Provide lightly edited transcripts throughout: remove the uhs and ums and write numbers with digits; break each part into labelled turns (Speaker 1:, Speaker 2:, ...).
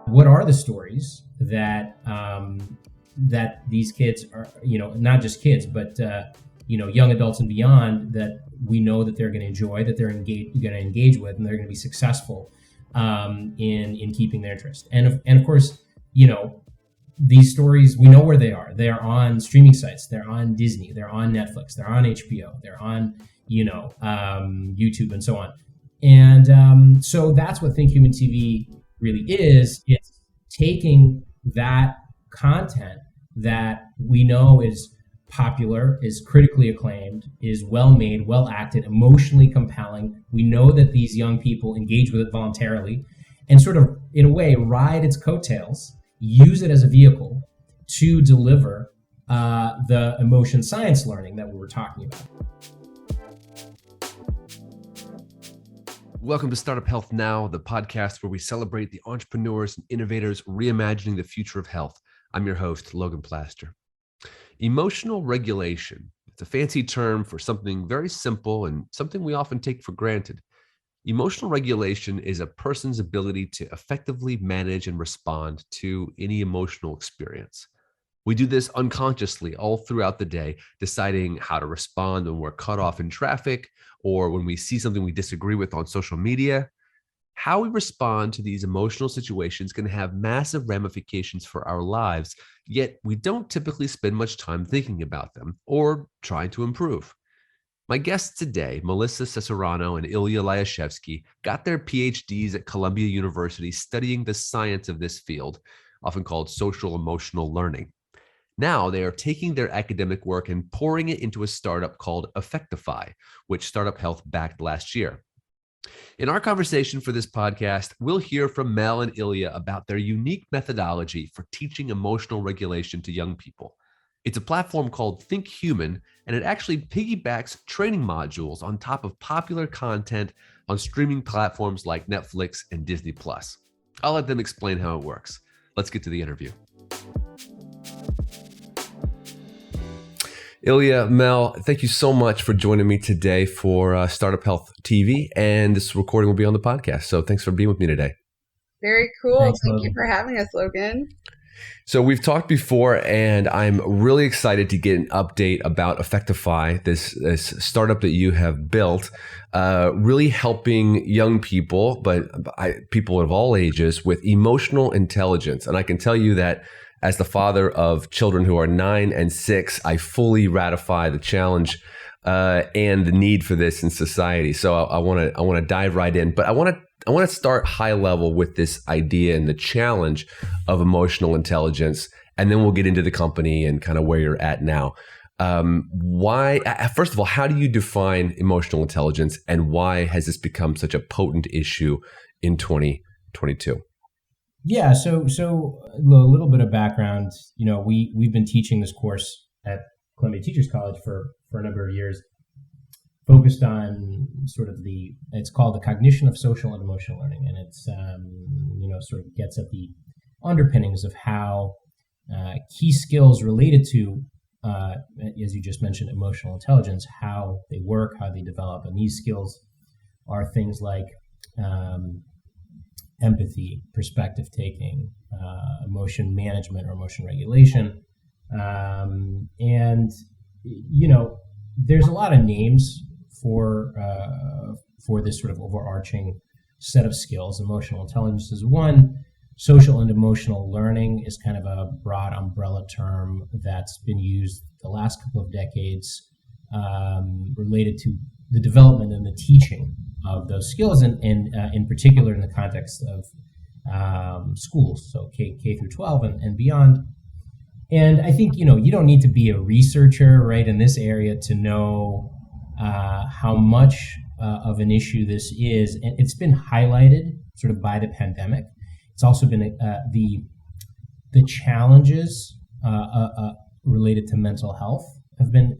Speaker 1: what are the stories that that these kids are, not just kids, but young adults and beyond, that we know that they're going to enjoy, that they're going to engage with, and they're going to be successful in keeping their interest. And of course, these stories, we know where they are. They are on streaming sites. They're on Disney. They're on Netflix. They're on HBO. They're on YouTube and so on. And so that's what ThinkHuman TV really is. It's taking that content that we know is popular, is critically acclaimed, is well made, well acted, emotionally compelling. We know that these young people engage with it voluntarily, and sort of, in a way, ride its coattails, use it as a vehicle to deliver the emotion science learning that we were talking about.
Speaker 2: Welcome to Startup Health Now, the podcast where we celebrate the entrepreneurs and innovators reimagining the future of health. I'm your host, Logan Plaster. Emotional regulation. It's a fancy term for something very simple and something we often take for granted. Emotional regulation is a person's ability to effectively manage and respond to any emotional experience. We do this unconsciously all throughout the day, deciding how to respond when we're cut off in traffic or when we see something we disagree with on social media. How we respond to these emotional situations can have massive ramifications for our lives, yet we don't typically spend much time thinking about them or trying to improve. My guests today, Melissa Cesarano and Ilya Lyashevsky, got their PhDs at Columbia University studying the science of this field, often called social emotional learning. Now they are taking their academic work and pouring it into a startup called Affectifi, which Startup Health backed last year. In our conversation for this podcast, we'll hear from Mel and Ilya about their unique methodology for teaching emotional regulation to young people. It's a platform called ThinkHuman, and it actually piggybacks training modules on top of popular content on streaming platforms like Netflix and Disney+. I'll let them explain how it works. Let's get to the interview. Ilya, Mel, thank you so much for joining me today for Startup Health TV, and this recording will be on the podcast. So thanks for being with me today.
Speaker 3: Very cool.
Speaker 1: Thanks,
Speaker 3: Thank
Speaker 1: Logan.
Speaker 3: you for having us, Logan.
Speaker 2: So we've talked before, and I'm really excited to get an update about Affectifi, this startup that you have built, really helping young people, but people of all ages, with emotional intelligence. And I can tell you that as the father of children who are 9 and 6, I fully ratify the challenge and the need for this in society. So I want to dive right in, but I want to start high level with this idea and the challenge of emotional intelligence, and then we'll get into the company and kind of where you're at now. First of all, how do you define emotional intelligence, and why has this become such a potent issue in 2022?
Speaker 1: Yeah, so a little bit of background. We've been teaching this course at Columbia Teachers College for a number of years, focused on sort of it's called the cognition of social and emotional learning, and it's sort of gets at the underpinnings of how key skills related to, as you just mentioned, emotional intelligence, how they work, how they develop, and these skills are things like empathy, perspective taking, emotion management or emotion regulation. And, there's a lot of names for this sort of overarching set of skills. Emotional intelligence is one. Social and emotional learning is kind of a broad umbrella term that's been used the last couple of decades, related to the development and the teaching of those skills, and in particular in the context of schools, so K through 12 and beyond. And I think, you don't need to be a researcher, right, in this area to know how much of an issue this is. And it's been highlighted sort of by the pandemic. It's also been the challenges related to mental health have been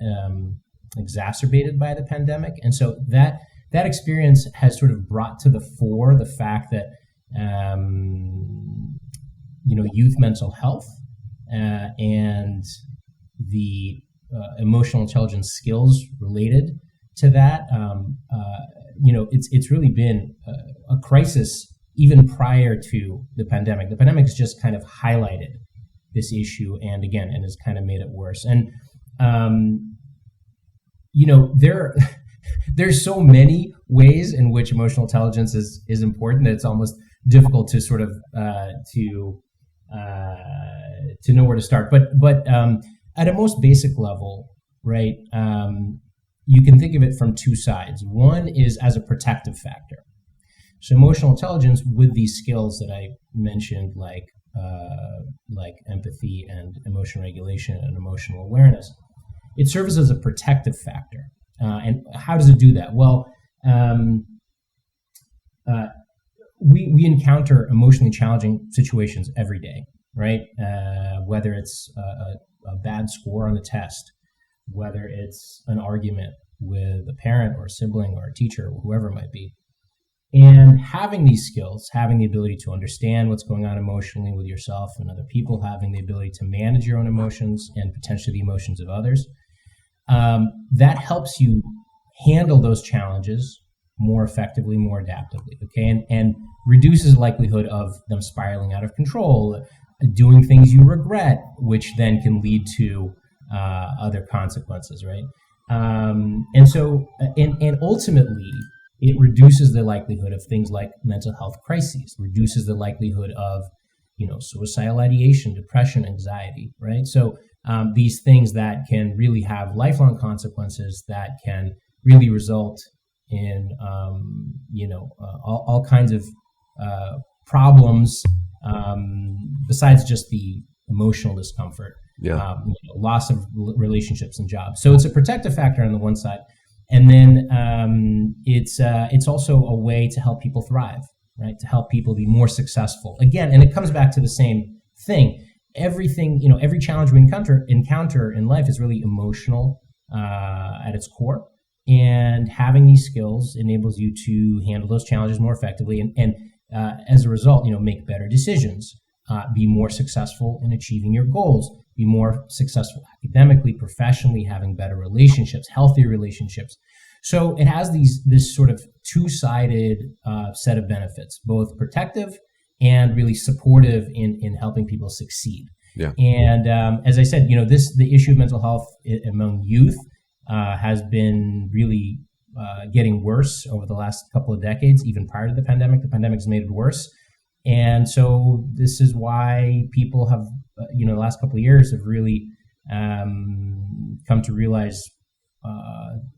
Speaker 1: exacerbated by the pandemic. And so that experience has sort of brought to the fore the fact that, youth mental health and the emotional intelligence skills related to that, it's really been a crisis even prior to the pandemic. The pandemic has just kind of highlighted this issue, and has kind of made it worse. And there's so many ways in which emotional intelligence is important that it's almost difficult to sort of to know where to start. But at a most basic level, right? You can think of it from two sides. One is as a protective factor. So emotional intelligence, with these skills that I mentioned, like empathy and emotion regulation and emotional awareness, it serves as a protective factor. And how does it do that? Well, we encounter emotionally challenging situations every day, right? Whether it's a bad score on the test, whether it's an argument with a parent or a sibling or a teacher or whoever it might be. And having these skills, having the ability to understand what's going on emotionally with yourself and other people, having the ability to manage your own emotions and potentially the emotions of others, that helps you handle those challenges more effectively, more adaptively, okay? And reduces the likelihood of them spiraling out of control, doing things you regret, which then can lead to other consequences, right? And ultimately, it reduces the likelihood of things like mental health crises, reduces the likelihood of, suicidal ideation, depression, anxiety, right? So these things that can really have lifelong consequences that can really result in, all kinds of problems besides just the emotional discomfort, loss of relationships and jobs. So it's a protective factor on the one side. And then it's also a way to help people thrive, right? To help people be more successful. Again, and it comes back to the same thing. Everything, every challenge we encounter in life is really emotional at its core. And having these skills enables you to handle those challenges more effectively, and as a result, make better decisions, be more successful in achieving your goals, be more successful academically, professionally, having better relationships, healthier relationships. So it has this sort of two-sided set of benefits, both protective and really supportive in helping people succeed.
Speaker 2: Yeah.
Speaker 1: And as I said, the issue of mental health among youth has been really getting worse over the last couple of decades, even prior to the pandemic. The pandemic has made it worse. And so this is why people have, the last couple of years have really come to realize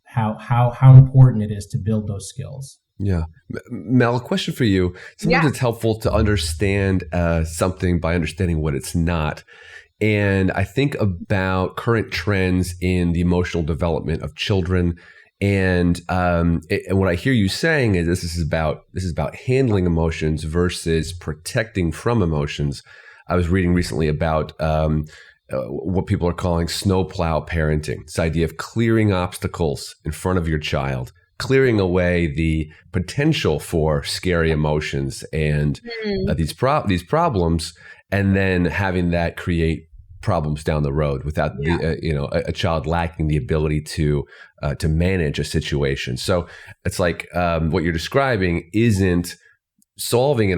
Speaker 1: how important it is to build those skills.
Speaker 2: Yeah. Mel, a question for you. Sometimes it's helpful to understand something by understanding what it's not. And I think about current trends in the emotional development of children. And what I hear you saying is this is about handling emotions versus protecting from emotions. I was reading recently about what people are calling snowplow parenting. This idea of clearing obstacles in front of your child, clearing away the potential for scary emotions and these problems, and then having that create problems down the road without a child lacking the ability to manage a situation. So it's like what you're describing isn't solving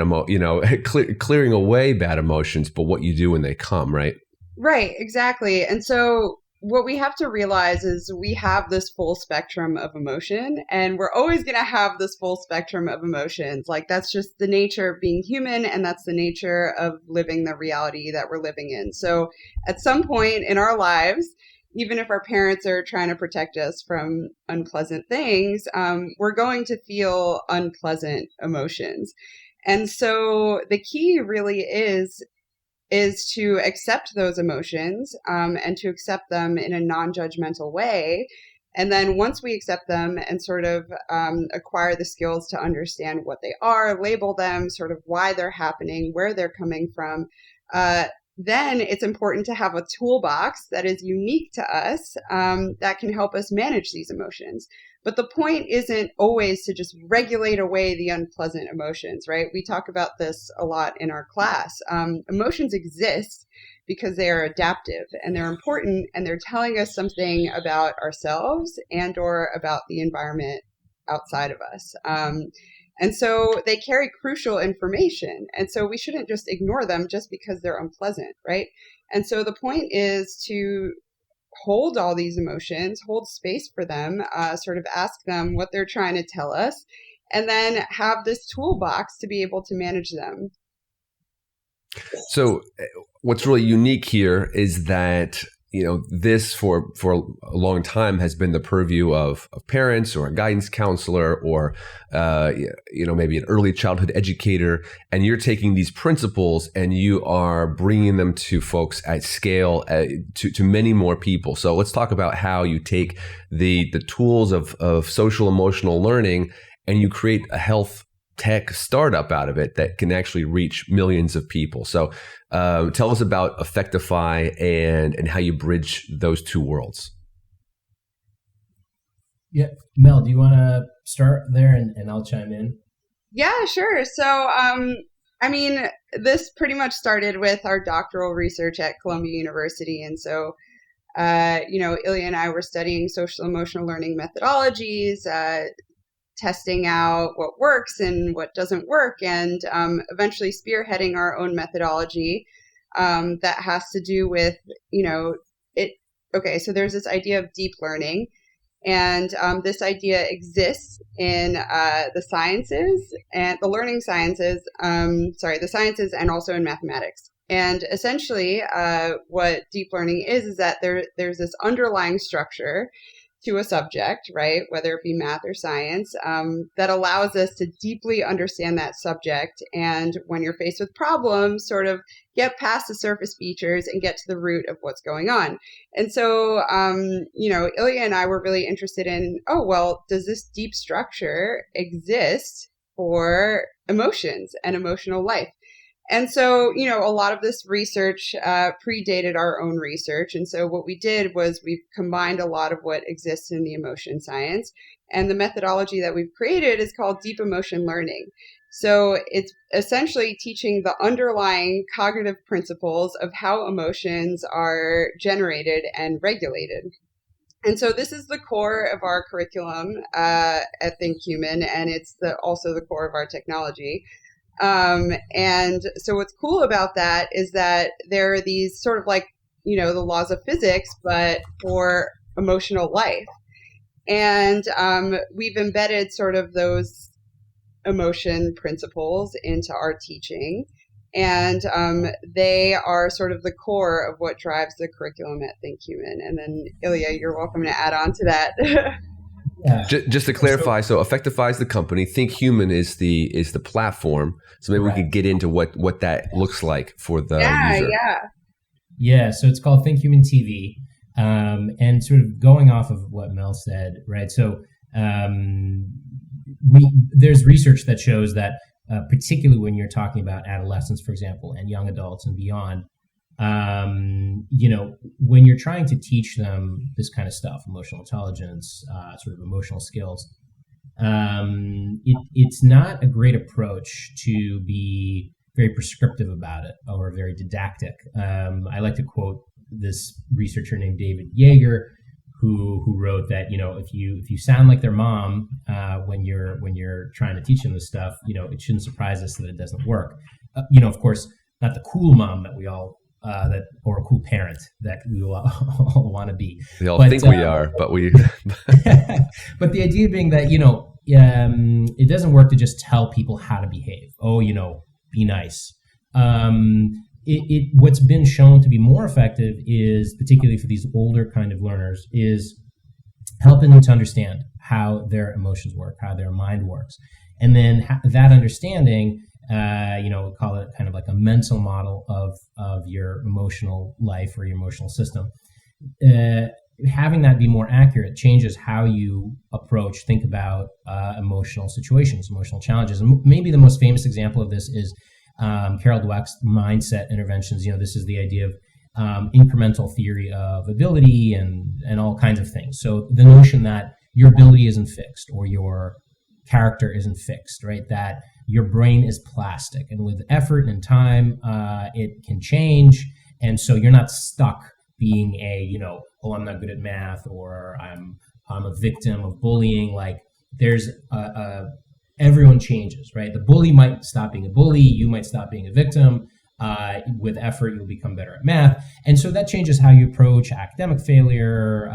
Speaker 2: clearing away bad emotions, but what you do when they come, right?
Speaker 3: Right, exactly. And so what we have to realize is we have this full spectrum of emotion, and we're always going to have this full spectrum of emotions. Like, that's just the nature of being human, and that's the nature of living the reality that we're living in. So at some point in our lives, even if our parents are trying to protect us from unpleasant things, we're going to feel unpleasant emotions. And so the key really is to accept those emotions and to accept them in a non-judgmental way. And then once we accept them and sort of acquire the skills to understand what they are, label them, sort of why they're happening, where they're coming from, then it's important to have a toolbox that is unique to us that can help us manage these emotions. But the point isn't always to just regulate away the unpleasant emotions, right? We talk about this a lot in our class. Emotions exist because they are adaptive and they're important, and they're telling us something about ourselves and or about the environment outside of us. And so they carry crucial information. And so we shouldn't just ignore them just because they're unpleasant, right? And so the point is to hold all these emotions, hold space for them, sort of ask them what they're trying to tell us, and then have this toolbox to be able to manage them.
Speaker 2: So what's really unique here is that, this for a long time has been the purview of parents or a guidance counselor or, maybe an early childhood educator. And you're taking these principles and you are bringing them to folks at scale, to many more people. So let's talk about how you take the tools of social emotional learning and you create a health tech startup out of it that can actually reach millions of people. So tell us about Affectifi and how you bridge those two worlds.
Speaker 1: Yeah. Mel, do you want to start there and I'll chime in?
Speaker 3: Yeah, sure. So, this pretty much started with our doctoral research at Columbia University. And so, Ilya and I were studying social emotional learning methodologies, testing out what works and what doesn't work, and eventually spearheading our own methodology that has to do with, it. Okay, so there's this idea of deep learning, and this idea exists in the sciences and the learning sciences, the sciences and also in mathematics. And essentially what deep learning is that there's this underlying structure to a subject, right, whether it be math or science, that allows us to deeply understand that subject. And when you're faced with problems, sort of get past the surface features and get to the root of what's going on. And so, Ilya and I were really interested in, does this deep structure exist for emotions and emotional life? And so, a lot of this research predated our own research. And so what we did was we've combined a lot of what exists in the emotion science. And the methodology that we've created is called deep emotion learning. So it's essentially teaching the underlying cognitive principles of how emotions are generated and regulated. And so this is the core of our curriculum at ThinkHuman, and it's also the core of our technology. And so what's cool about that is that there are these sort of like, the laws of physics, but for emotional life. And we've embedded sort of those emotion principles into our teaching. And they are sort of the core of what drives the curriculum at ThinkHuman. And then, Ilya, you're welcome to add on to that.
Speaker 2: Yeah. Just to clarify, so Affectifi is the company, ThinkHuman is the platform. So maybe we could get into what that looks like for the user.
Speaker 1: Yeah. So it's called ThinkHuman TV, and sort of going off of what Mel said, right? So there's research that shows that particularly when you're talking about adolescents, for example, and young adults and beyond. When you're trying to teach them this kind of stuff, emotional intelligence, sort of emotional skills, it's not a great approach to be very prescriptive about it or very didactic. I like to quote this researcher named David Yeager, who wrote that, if you sound like their mom when you're trying to teach them this stuff, it shouldn't surprise us that it doesn't work. Of course, not the cool mom that we all or a cool parent that we all want to be.
Speaker 2: We all think we are, but we.
Speaker 1: But the idea being that it doesn't work to just tell people how to behave. Be nice. What's been shown to be more effective is, particularly for these older kind of learners, is helping them to understand how their emotions work, how their mind works, and then that understanding. Call it kind of like a mental model of your emotional life or your emotional system. Having that be more accurate changes how you think about emotional situations, emotional challenges. And maybe the most famous example of this is Carol Dweck's mindset interventions. This is the idea of incremental theory of ability and all kinds of things. So the notion that your ability isn't fixed or your character isn't fixed, right? That your brain is plastic, and with effort and time, it can change. And so you're not stuck being I'm not good at math, or I'm a victim of bullying. Like there's everyone changes, right? The bully might stop being a bully. You might stop being a victim. With effort, you'll become better at math. And so that changes how you approach academic failure.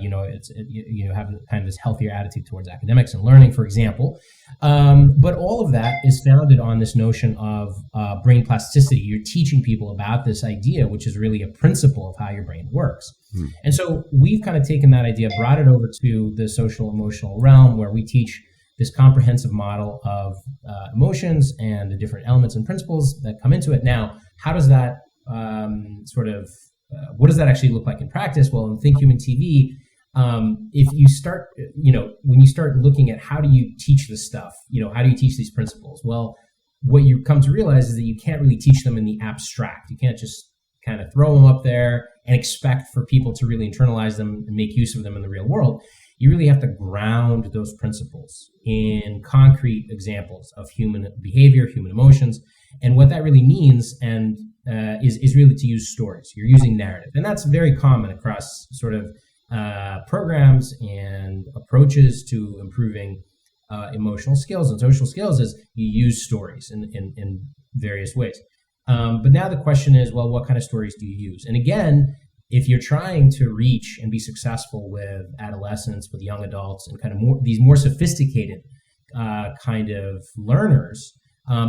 Speaker 1: You have kind of this healthier attitude towards academics and learning, for example. But all of that is founded on this notion of brain plasticity. You're teaching people about this idea, which is really a principle of how your brain works. And so we've kind of taken that idea, brought it over to the social emotional realm, where we teach this comprehensive model of emotions and the different elements and principles that come into it. Now, how does that what does that actually look like in practice? Well, in ThinkHuman TV, if you start, when you start looking at how do you teach this stuff, how do you teach these principles? Well, what you come to realize is that you can't really teach them in the abstract. You can't just kind of throw them up there and expect for people to really internalize them and make use of them in the real world. You really have to ground those principles in concrete examples of human behavior, human emotions. And what that really means is really to use stories. You're using narrative. And that's very common across sort of programs and approaches to improving emotional skills and social skills, is you use stories in various ways. But now the question is, well, what kind of stories do you use? And again, if you're trying to reach and be successful with adolescents, with young adults, and kind of these more sophisticated kind of learners,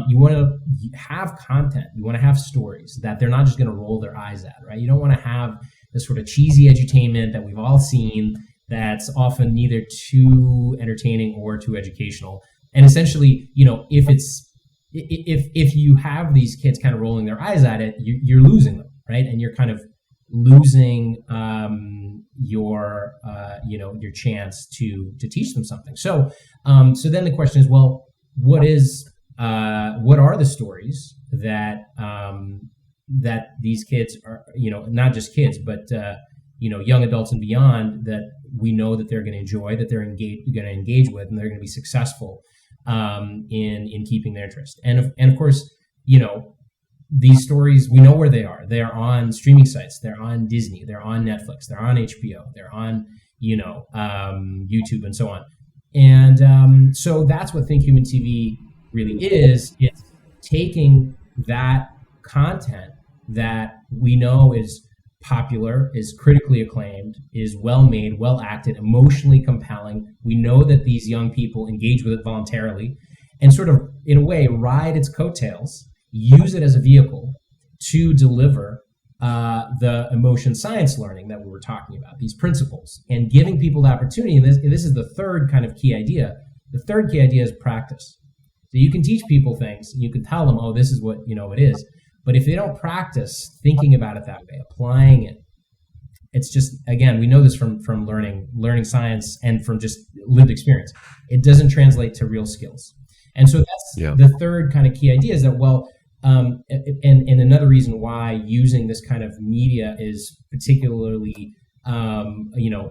Speaker 1: you want to have content. You want to have stories that they're not just going to roll their eyes at, right? You don't want to have this sort of cheesy edutainment that we've all seen that's often neither too entertaining or too educational. And essentially, if you have these kids kind of rolling their eyes at it, you're losing them, right? And you're kind of losing your chance to teach them something. So then the question is, well, what are the stories that these kids are, not just kids, but young adults and beyond, that we know that they're going to enjoy, that they're going to engage with, and they're going to be successful in keeping their interest. And of course, these stories, we know where they are. They are on streaming sites. They're on Disney. They're on Netflix. They're on HBO. They're on, YouTube and so on. And so that's what ThinkHuman TV really is. It's taking that content that we know is popular, is critically acclaimed, is well made, well acted, emotionally compelling. We know that these young people engage with it voluntarily, and sort of, in a way, ride its coattails, use it as a vehicle to deliver the emotion science learning that we were talking about, these principles, and giving people the opportunity. And this is the third kind of key idea. The third key idea is practice. So you can teach people things, you can tell them, oh, this is what it is. But if they don't practice thinking about it that way, applying it, it's just, again, we know this from learning science and from just lived experience. It doesn't translate to real skills. And so that's the third kind of key idea, is that, well, and another reason why using this kind of media is particularly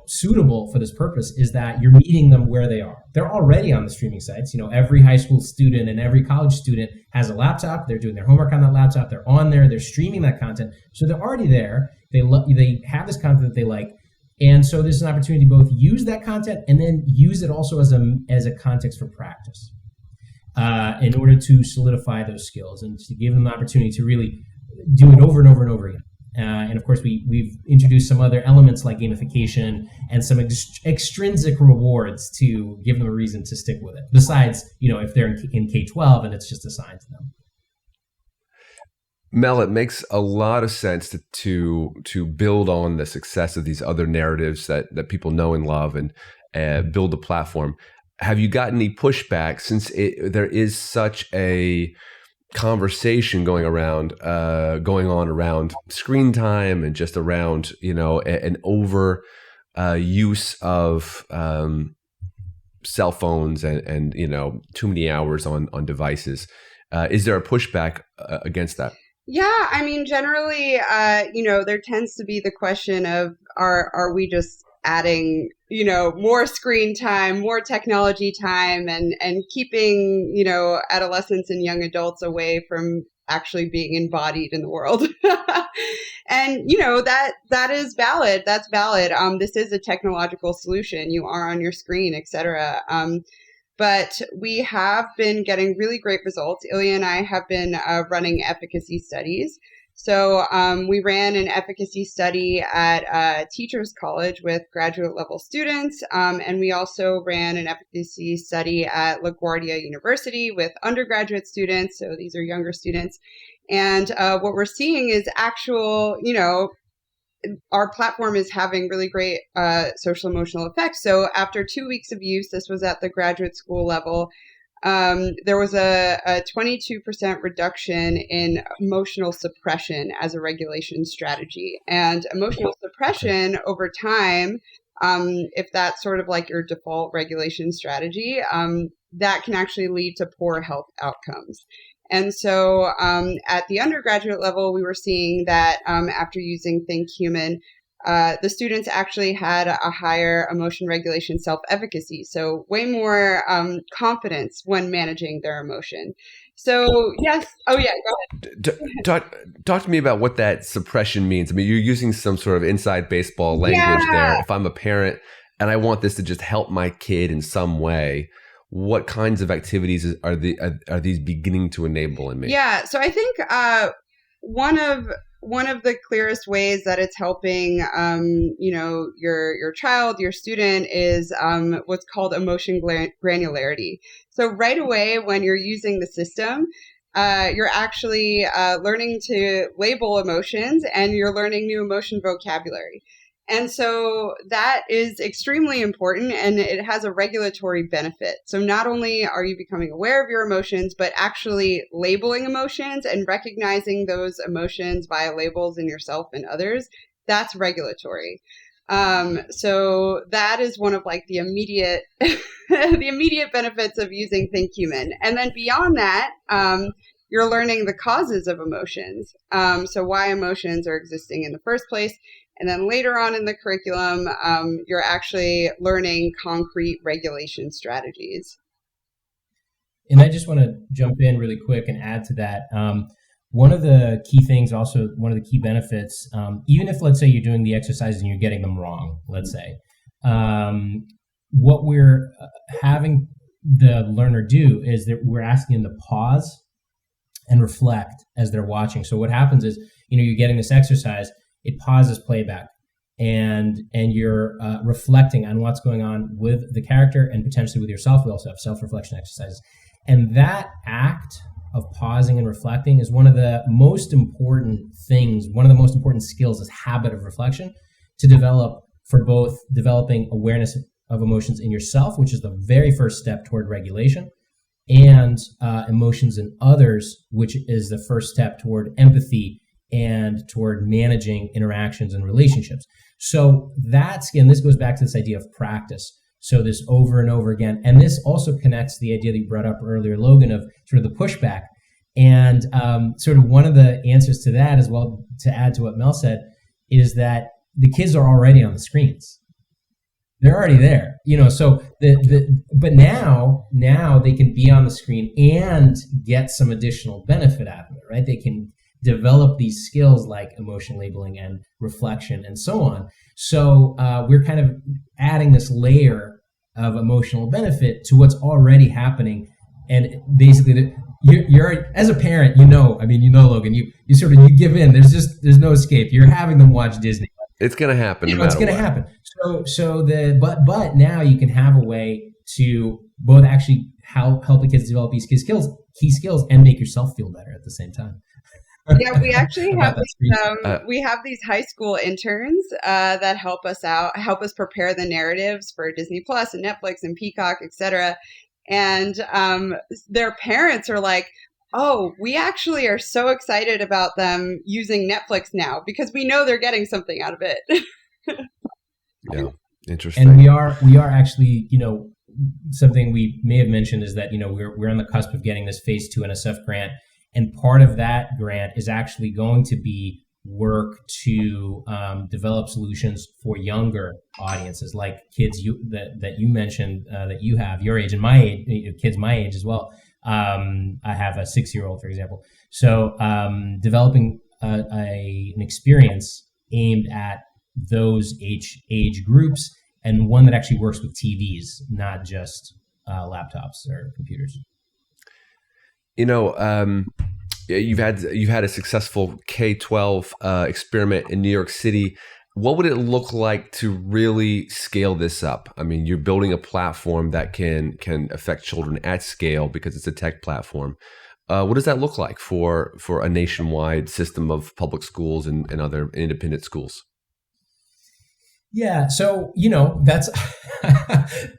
Speaker 1: suitable for this purpose is that you're meeting them where they are. They're already on the streaming sites. Every high school student and every college student has a laptop. They're doing their homework on that laptop. They're on there. They're streaming that content. So they're already there. They have this content that they like. And so there's an opportunity to both use that content and then use it also as a context for practice, in order to solidify those skills and to give them the opportunity to really do it over and over and over again. And of course, we've introduced some other elements like gamification and some extrinsic rewards to give them a reason to stick with it. Besides, if they're in K-12 and it's just assigned to them.
Speaker 2: Mel, it makes a lot of sense to build on the success of these other narratives that people know and love, and build a platform. Have you gotten any pushback, since there is such a conversation going on around screen time and just around an over use of cell phones and too many hours on devices? Is there a pushback against that?
Speaker 3: Yeah, I mean, generally, there tends to be the question of are we just adding, more screen time, more technology time, and keeping, adolescents and young adults away from actually being embodied in the world. And, that is valid. That's valid. This is a technological solution. You are on your screen, et cetera. But we have been getting really great results. Ilya and I have been running efficacy studies. So we ran an efficacy study at Teachers College with graduate level students, and we also ran an efficacy study at LaGuardia University with undergraduate students. So these are younger students. And what we're seeing is actual, our platform is having really great social emotional effects. So after 2 weeks of use, this was at the graduate school level, there was a 22% reduction in emotional suppression as a regulation strategy. And emotional suppression over time, if that's sort of like your default regulation strategy, that can actually lead to poor health outcomes. And so at the undergraduate level, we were seeing that after using ThinkHuman, the students actually had a higher emotion regulation self-efficacy, so way more confidence when managing their emotion. So yes, oh yeah, go
Speaker 2: ahead. Talk to me about what that suppression means. I mean, you're using some sort of inside baseball language there. If I'm a parent and I want this to just help my kid in some way, what kinds of activities are these beginning to enable in me?
Speaker 3: Yeah, so I think one of the clearest ways that it's helping, your child, your student, is what's called emotion granularity. So right away, when you're using the system, you're actually learning to label emotions, and you're learning new emotion vocabulary. And so that is extremely important, and it has a regulatory benefit. So not only are you becoming aware of your emotions, but actually labeling emotions and recognizing those emotions via labels in yourself and others, that's regulatory. So that is one of like the immediate benefits of using ThinkHuman. And then beyond that, you're learning the causes of emotions. So why emotions are existing in the first place. And then later on in the curriculum, you're actually learning concrete regulation strategies.
Speaker 1: And I just want to jump in really quick and add to that. One of the key things, also one of the key benefits, even if, let's say, you're doing the exercises and you're getting them wrong, let's say, what we're having the learner do is that we're asking them to pause and reflect as they're watching. So what happens is, you're getting this exercise, it pauses playback, and you're reflecting on what's going on with the character and potentially with yourself. We also have self-reflection exercises. And that act of pausing and reflecting is one of the most important things, one of the most important skills, is habit of reflection, to develop for both developing awareness of emotions in yourself, which is the very first step toward regulation, and emotions in others, which is the first step toward empathy and toward managing interactions and relationships. So this goes back to this idea of practice. So this over and over again. And this also connects to the idea that you brought up earlier, Logan, of sort of the pushback. And sort of one of the answers to that as well, to add to what Mel said, is that the kids are already on the screens. They're already there, so but now they can be on the screen and get some additional benefit out of it, right? They can develop these skills like emotion labeling and reflection and so on. So we're kind of adding this layer of emotional benefit to what's already happening. And basically, you're as a parent, Logan, you give in. There's no escape. You're having them watch Disney.
Speaker 2: It's going to happen.
Speaker 1: It's going to happen. But now you can have a way to both actually help the kids develop these key skills, and make yourself feel better at the same time.
Speaker 3: Yeah, we actually have we have these high school interns that help us prepare the narratives for Disney Plus and Netflix and Peacock, etc. And their parents are like, "Oh, we actually are so excited about them using Netflix now because we know they're getting something out of it."
Speaker 2: Yeah, interesting.
Speaker 1: And we are actually, something we may have mentioned is that we're on the cusp of getting this Phase 2 NSF grant. And part of that grant is actually going to be work to develop solutions for younger audiences, like kids that you mentioned, that you have your age and my age, kids my age as well. I have a 6-year-old, for example. So developing an experience aimed at those age groups, and one that actually works with TVs, not just laptops or computers.
Speaker 2: You've had a successful K-12 experiment in New York City. What would it look like to really scale this up? I mean, you're building a platform that can affect children at scale because it's a tech platform. What does that look like for a nationwide system of public schools and other independent schools?
Speaker 1: Yeah, so that's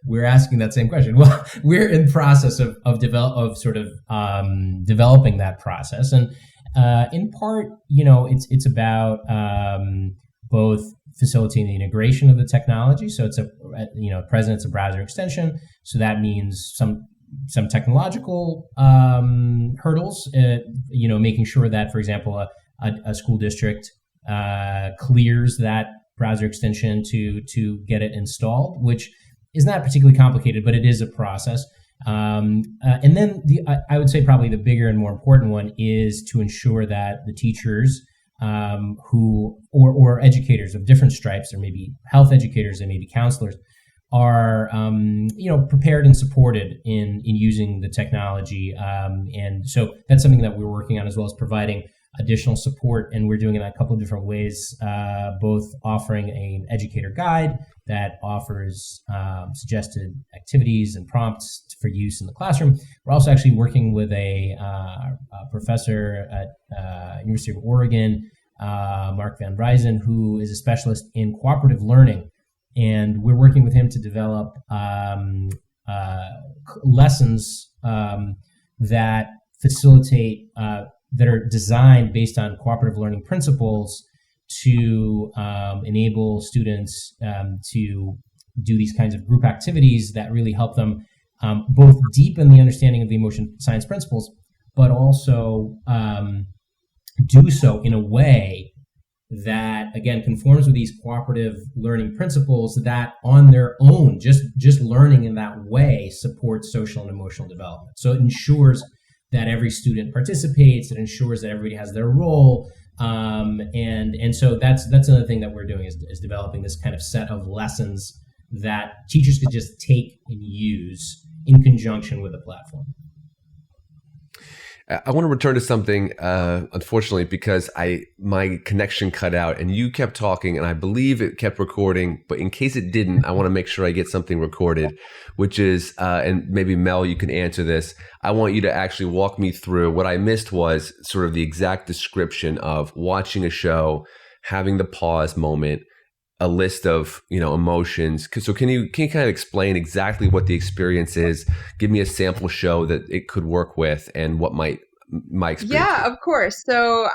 Speaker 1: we're asking that same question. Well, we're in process of developing that process, and in part, it's about both facilitating the integration of the technology. So it's present, it's a browser extension. So that means some technological hurdles. Making sure that, for example, a school district clears that browser extension to get it installed, which is not particularly complicated, but it is a process. And then I would say probably the bigger and more important one is to ensure that the teachers or educators of different stripes, or maybe health educators and maybe counselors, are prepared and supported in using the technology. And so that's something that we're working on, as well as providing additional support, and we're doing it in a couple of different ways, both offering an educator guide that offers suggested activities and prompts for use in the classroom. We're also actually working with a professor at University of Oregon, Mark Van Ryzen, who is a specialist in cooperative learning, and we're working with him to develop lessons that facilitate that are designed based on cooperative learning principles to enable students to do these kinds of group activities that really help them both deepen the understanding of the emotion science principles, but also do so in a way that, again, conforms with these cooperative learning principles that on their own, just learning in that way, supports social and emotional development. So it ensures that every student participates. It ensures that everybody has their role, and so that's another thing that we're doing is developing this kind of set of lessons that teachers could just take and use in conjunction with the platform.
Speaker 2: I want to return to something, unfortunately, because my connection cut out and you kept talking and I believe it kept recording, but in case it didn't, I want to make sure I get something recorded, which is, and maybe Mel, you can answer this. I want you to actually walk me through what I missed was sort of the exact description of watching a show, having the pause moment, a list of, emotions. So can you kind of explain exactly what the experience is? Give me a sample show that it could work with and what my experience.
Speaker 3: Yeah, of course. So,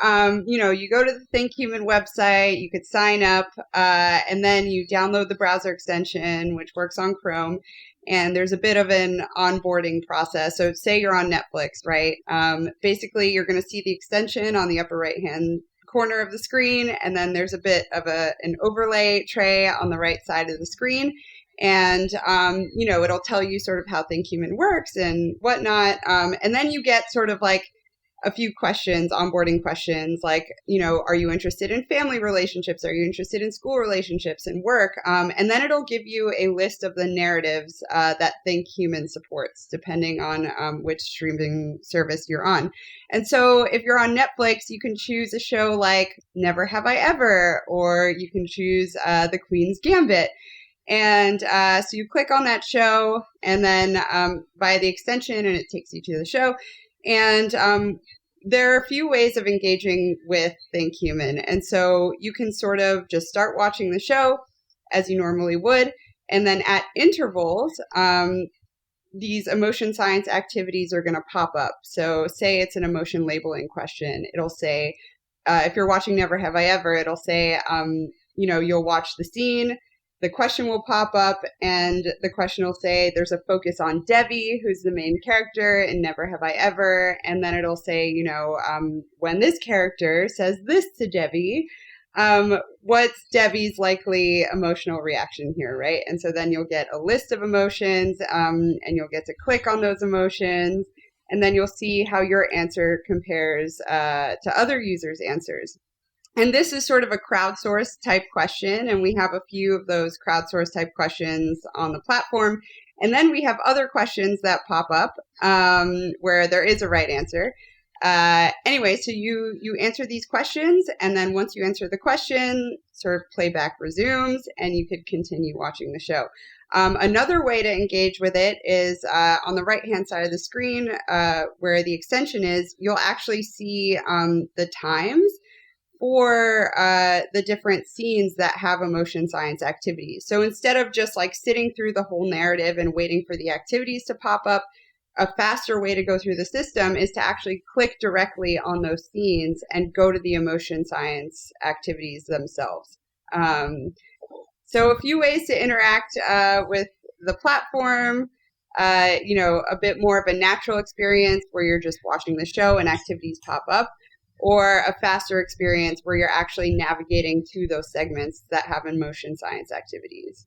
Speaker 3: you go to the ThinkHuman website, you could sign up, and then you download the browser extension, which works on Chrome. And there's a bit of an onboarding process. So say you're on Netflix, right? Basically, you're going to see the extension on the upper right-hand corner of the screen, and then there's a bit of an overlay tray on the right side of the screen, and it'll tell you sort of how ThinkHuman works and whatnot, and then you get sort of like a few questions, onboarding questions, like, are you interested in family relationships? Are you interested in school relationships and work? And then it'll give you a list of the narratives that ThinkHuman supports, depending on which streaming service you're on. And so if you're on Netflix, you can choose a show like Never Have I Ever, or you can choose The Queen's Gambit. And so you click on that show, and then via the extension, and it takes you to the show. And there are a few ways of engaging with ThinkHuman. And so you can sort of just start watching the show as you normally would. And then at intervals, these emotion science activities are going to pop up. So say it's an emotion labeling question. It'll say, if you're watching Never Have I Ever, it'll say, you'll watch the scene. The question will pop up, and the question will say there's a focus on Debbie, who's the main character in Never Have I Ever. And then it'll say, when this character says this to Debbie, what's Debbie's likely emotional reaction here, right? And so then you'll get a list of emotions, and you'll get to click on those emotions, and then you'll see how your answer compares to other users' answers. And this is sort of a crowdsourced type question, and we have a few of those crowdsourced type questions on the platform. And then we have other questions that pop up where there is a right answer. Anyway, so you answer these questions, and then once you answer the question, sort of playback resumes, and you could continue watching the show. Another way to engage with it is on the right-hand side of the screen where the extension is, you'll actually see the times for the different scenes that have emotion science activities. So instead of just like sitting through the whole narrative and waiting for the activities to pop up, a faster way to go through the system is to actually click directly on those scenes and go to the emotion science activities themselves. So a few ways to interact with the platform, a bit more of a natural experience where you're just watching the show and activities pop up, or a faster experience where you're actually navigating to those segments that have emotion science activities.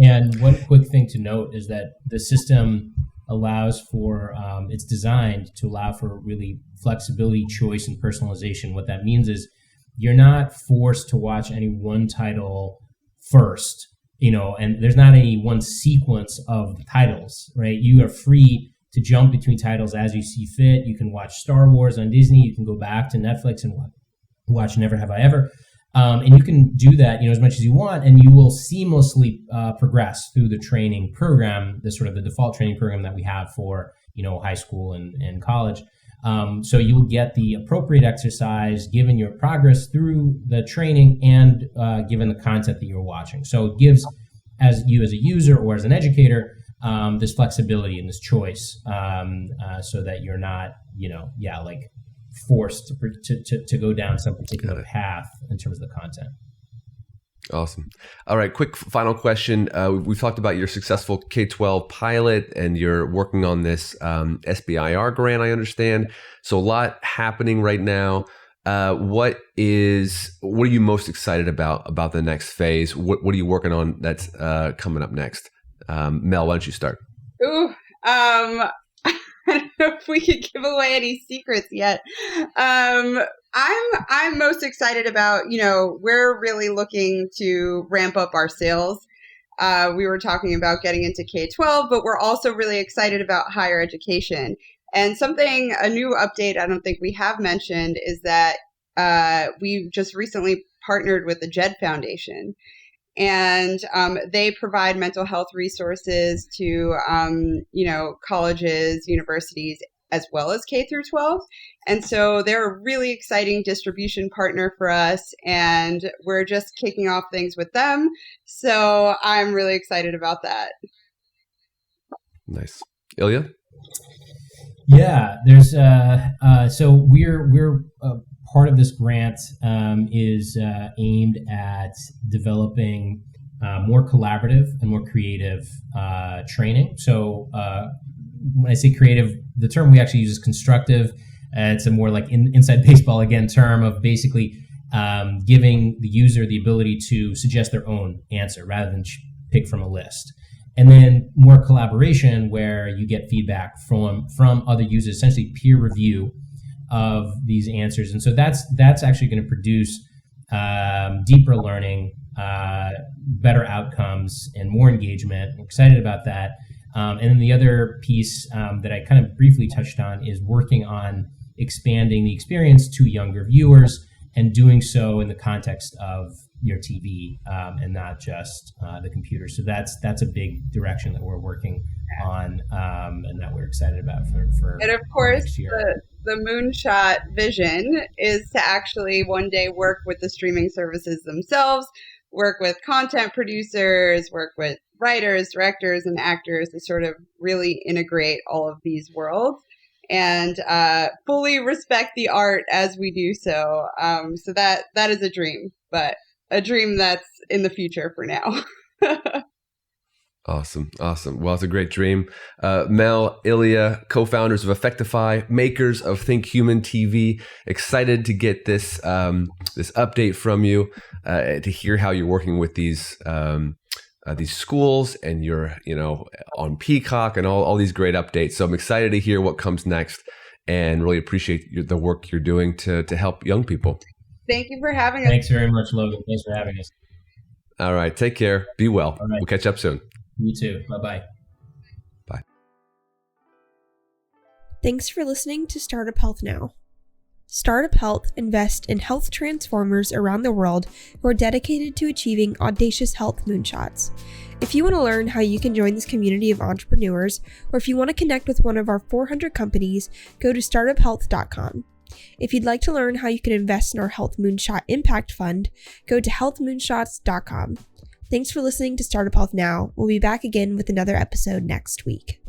Speaker 1: And one quick thing to note is that the system allows for, it's designed to allow for really flexibility, choice, and personalization. What that means is you're not forced to watch any one title first, and there's not any one sequence of titles, right? You are free to jump between titles as you see fit. You can watch Star Wars on Disney. You can go back to Netflix and watch Never Have I Ever. And you can do that, as much as you want, and you will seamlessly progress through the training program, the sort of the default training program that we have for, high school and college. So you will get the appropriate exercise given your progress through the training and given the content that you're watching. So it gives as a user or as an educator this flexibility and this choice so that you're not, forced to go down some particular path in terms of the content.
Speaker 2: Awesome. All right. Quick final question. We've talked about your successful K-12 pilot, and you're working on this SBIR grant, I understand. So a lot happening right now. What are you most excited about the next phase? What are you working on that's coming up next? Mel, why don't you start?
Speaker 3: Ooh, I don't know if we could give away any secrets yet. I'm most excited about, we're really looking to ramp up our sales. We were talking about getting into K-12, but we're also really excited about higher education. And a new update I don't think we have mentioned is that we just recently partnered with the JED Foundation. And they provide mental health resources to, colleges, universities, as well as K through 12. And so they're a really exciting distribution partner for us. And we're just kicking off things with them. So I'm really excited about that.
Speaker 2: Nice. Ilya?
Speaker 1: Yeah, there's so we're part of this grant is aimed at developing more collaborative and more creative training. So when I say creative, the term we actually use is constructive. It's a more like inside baseball again term of basically giving the user the ability to suggest their own answer rather than pick from a list. And then more collaboration where you get feedback from other users, essentially peer review of these answers. And so that's actually going to produce deeper learning, better outcomes, and more engagement. I'm excited about that. And then the other piece that I kind of briefly touched on is working on expanding the experience to younger viewers and doing so in the context of your TV and not just the computer. So that's a big direction that we're working on and that we're excited about for
Speaker 3: and of course
Speaker 1: next year.
Speaker 3: The moonshot vision is to actually one day work with the streaming services themselves, work with content producers, work with writers, directors, and actors to sort of really integrate all of these worlds and fully respect the art as we do so. So that is a dream, but a dream that's in the future for now.
Speaker 2: Awesome. Well, it's a great dream. Mel, Ilya, co-founders of Affectifi, makers of ThinkHuman TV. Excited to get this update from you, to hear how you're working with these schools, and you're on Peacock and all these great updates. So I'm excited to hear what comes next, and really appreciate the work you're doing to help young people.
Speaker 3: Thank you for having us.
Speaker 1: Thanks very much, Logan. Thanks for having us.
Speaker 2: All right. Take care. Be well.
Speaker 1: All right.
Speaker 2: We'll catch up soon.
Speaker 1: You too. Bye-bye.
Speaker 2: Bye.
Speaker 4: Thanks for listening to Startup Health Now. Startup Health invests in health transformers around the world who are dedicated to achieving audacious health moonshots. If you want to learn how you can join this community of entrepreneurs, or if you want to connect with one of our 400 companies, go to startuphealth.com. If you'd like to learn how you can invest in our Health Moonshot Impact Fund, go to healthmoonshots.com. Thanks for listening to Startup Health Now. We'll be back again with another episode next week.